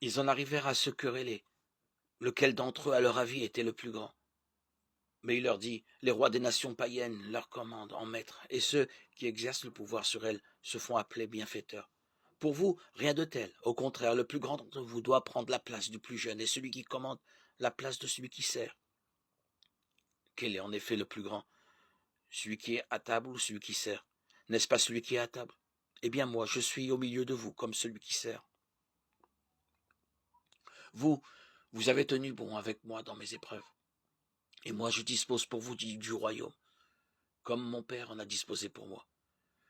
Ils en arrivèrent à se quereller, lequel d'entre eux, à leur avis, était le plus grand. Mais il leur dit, les rois des nations païennes leur commandent en maître, et ceux qui exercent le pouvoir sur elles se font appeler bienfaiteurs. Pour vous, rien de tel. Au contraire, le plus grand d'entre vous doit prendre la place du plus jeune, et celui qui commande la place de celui qui sert. Quel est en effet le plus grand? Celui qui est à table ou celui qui sert? N'est-ce pas celui qui est à table? Eh bien moi, je suis au milieu de vous, comme celui qui sert. Vous, vous avez tenu bon avec moi dans mes épreuves. Et moi, je dispose pour vous du royaume, comme mon Père en a disposé pour moi.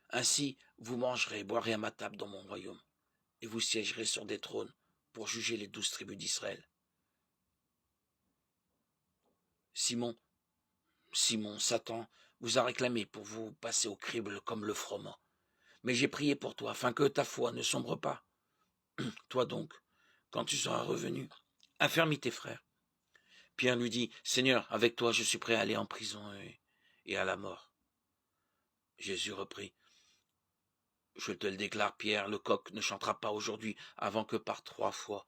Ainsi, vous mangerez et boirez à ma table dans mon royaume, et vous siégerez sur des trônes pour juger les 12 tribus d'Israël. Simon, Simon, Satan vous a réclamé pour vous passer au crible comme le froment. Mais j'ai prié pour toi, afin que ta foi ne sombre pas. Toi donc, quand tu seras revenu, affermis tes frères. Pierre lui dit, Seigneur, avec toi je suis prêt à aller en prison et à la mort. Jésus reprit, je te le déclare, Pierre, le coq ne chantera pas aujourd'hui avant que par 3 fois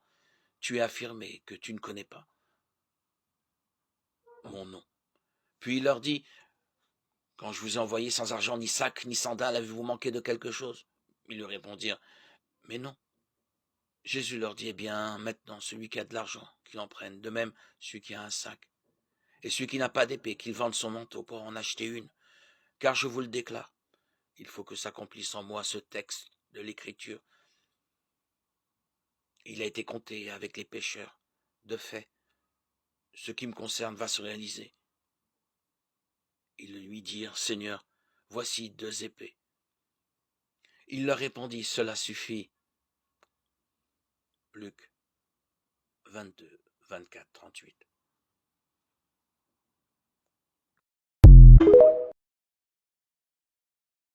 tu aies affirmé que tu ne connais pas mon nom. Puis il leur dit, quand je vous ai envoyé sans argent, ni sac, ni sandales, avez-vous manqué de quelque chose? Ils lui répondirent, mais non. Jésus leur dit, eh bien, maintenant, celui qui a de l'argent, qu'il en prenne, de même, celui qui a un sac. Et celui qui n'a pas d'épée, qu'il vende son manteau pour en acheter une. Car je vous le déclare, il faut que s'accomplisse en moi ce texte de l'Écriture. Il a été compté avec les pécheurs. De fait, ce qui me concerne va se réaliser. Ils lui dirent, Seigneur, voici 2 épées. Il leur répondit, cela suffit. Luc 22, 24, 38.